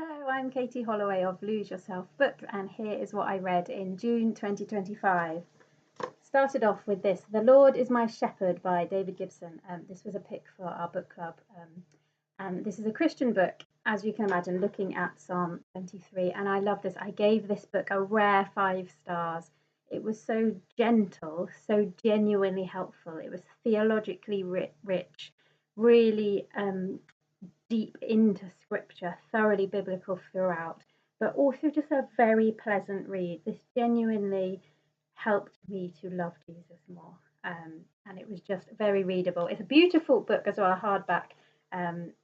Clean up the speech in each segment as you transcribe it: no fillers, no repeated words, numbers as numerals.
Hello, I'm Katie Holloway of Lose Yourself Books, and here is what I read in June 2025. Started off with this, The Lord is My Shepherd by David Gibson. This was a pick for our book club, and this is a Christian book, as you can imagine, looking at Psalm 23, and I love this. I gave this book a rare 5 stars. It was so gentle, so genuinely helpful. It was theologically rich, really deep into scripture, thoroughly biblical throughout, but also just a very pleasant read. This genuinely helped me to love Jesus more, and it was just very readable. It's a beautiful book as well, hardback, and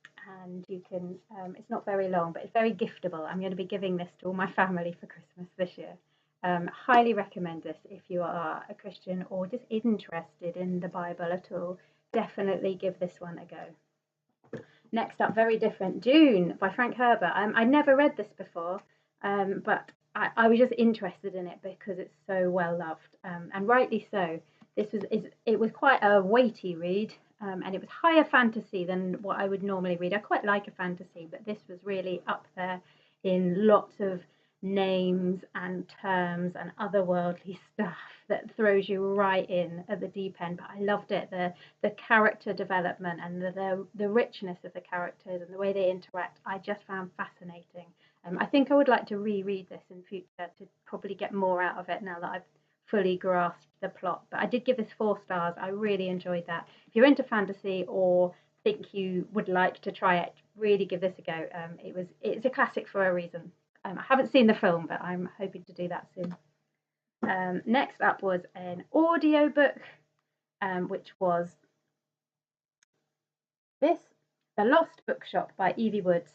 you can, it's not very long, but it's very giftable. I'm going to be giving this to all my family for Christmas this year. Highly recommend this if you are a Christian or just interested in the Bible at all. Definitely give this one a go. Next up, very different, June by Frank Herbert. I never read this before, but I was just interested in it because it's so well loved, and rightly so. It was quite a weighty read, and it was higher fantasy than what I would normally read. I quite like a fantasy, but this was really up there in lots of names and terms and otherworldly stuff that throws you right in at the deep end. But I loved it. The character development and the richness of the characters and the way they interact, I just found fascinating. I think I would like to reread this in future to probably get more out of it now that I've fully grasped the plot. But I did give this 4 stars. I really enjoyed that. If you're into fantasy or think you would like to try it, really give this a go. It's a classic for a reason. I haven't seen the film, but I'm hoping to do that soon. Next up was an audiobook, which was this, The Lost Bookshop by Evie Woods.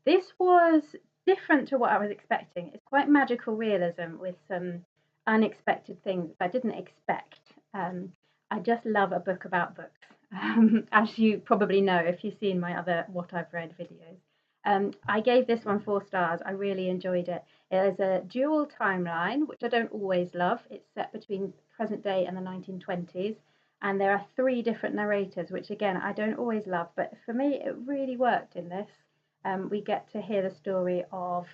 This was different to what I was expecting. It's quite magical realism with some unexpected things I didn't expect. I just love a book about books, as you probably know if you've seen my other What I've Read videos. I gave this one 4 stars. I really enjoyed it. It is a dual timeline, which I don't always love. It's set between present day and the 1920s, and there are 3 different narrators, which again I don't always love, but for me it really worked in this. We get to hear the story of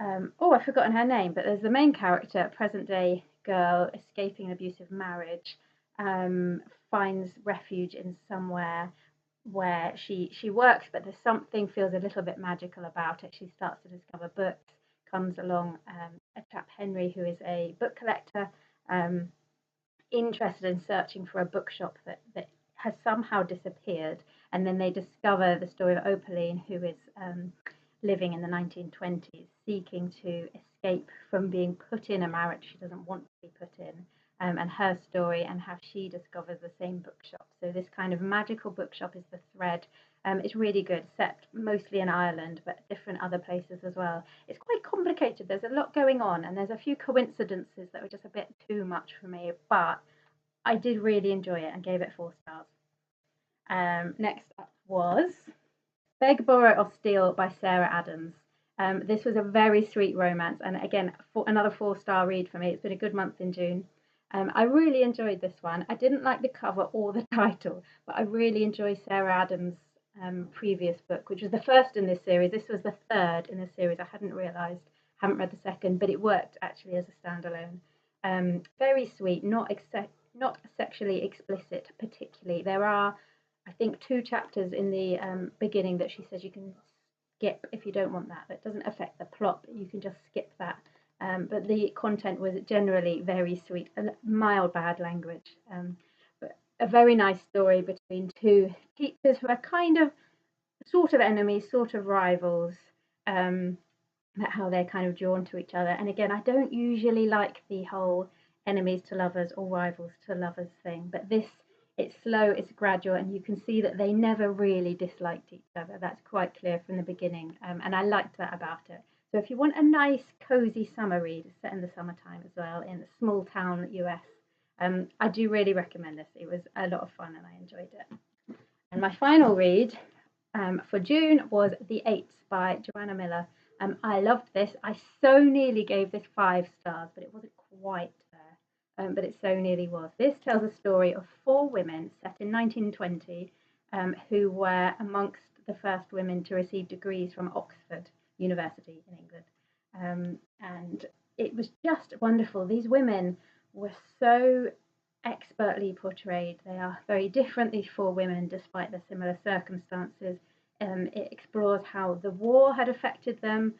I've forgotten her name, but there's the main character, a present day girl escaping an abusive marriage, finds refuge in somewhere where she works, but there's something feels a little bit magical about it. She starts to discover books. Comes along a chap, Henry, who is a book collector, interested in searching for a bookshop that has somehow disappeared, and then they discover the story of Opaline, who is living in the 1920s, seeking to escape from being put in a marriage she doesn't want to be put in. And her story and how she discovers the same bookshop. So this kind of magical bookshop is the thread. It's really good, set mostly in Ireland, but different other places as well. It's quite complicated. There's a lot going on, and there's a few coincidences that were just a bit too much for me, but I did really enjoy it and gave it 4 stars. Next up was Beg, Borrow or Steal by Sarah Adams. This was a very sweet romance, and again, another 4-star read for me. It's been a good month in June. I really enjoyed this one. I didn't like the cover or the title, but I really enjoyed Sarah Adams' previous book, which was the first in this series. This was the 3rd in the series. I hadn't realised, haven't read the 2nd, but it worked actually as a standalone. Very sweet, not sexually explicit particularly. There are, I think, 2 chapters in the beginning that she says you can skip if you don't want that. That doesn't affect the plot, but you can just skip that. But the content was generally very sweet, mild bad language, but a very nice story between 2 teachers who are kind of sort of enemies, sort of rivals, about how they're kind of drawn to each other. And again, I don't usually like the whole enemies to lovers or rivals to lovers thing, but this, it's slow, it's gradual, and you can see that they never really disliked each other. That's quite clear from the beginning, and I liked that about it. So if you want a nice, cozy summer read, set in the summertime as well, in a small town US, I do really recommend this. It was a lot of fun and I enjoyed it. And my final read for June was The Eights by Joanna Miller. I loved this. I so nearly gave this 5 stars, but it wasn't quite there. But it so nearly was. This tells a story of 4 women set in 1920 who were amongst the first women to receive degrees from Oxford. university in England. And it was just wonderful. These women were so expertly portrayed. They are very different, these four women, despite their similar circumstances. It explores how the war had affected them,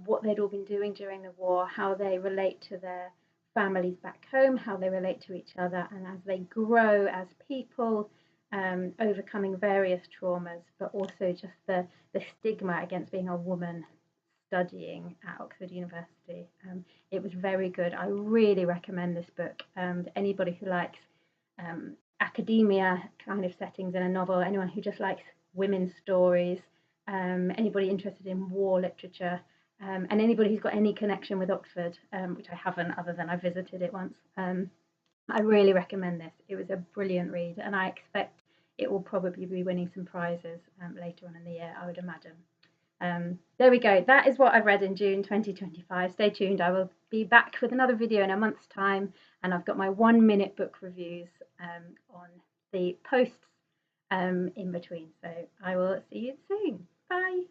what they'd all been doing during the war, how they relate to their families back home, how they relate to each other, and as they grow as people, overcoming various traumas, but also just the stigma against being a woman studying at Oxford University. It was very good. I really recommend this book to anybody who likes academia kind of settings in a novel, anyone who just likes women's stories, anybody interested in war literature, and anybody who's got any connection with Oxford, which I haven't other than I visited it once. I really recommend this. It was a brilliant read, and I expect it will probably be winning some prizes later on in the year, I would imagine. There we go. That is what I've read in June 2025. Stay tuned. I will be back with another video in a month's time, and I've got my 1-minute book reviews on the posts in between. So I will see you soon. Bye.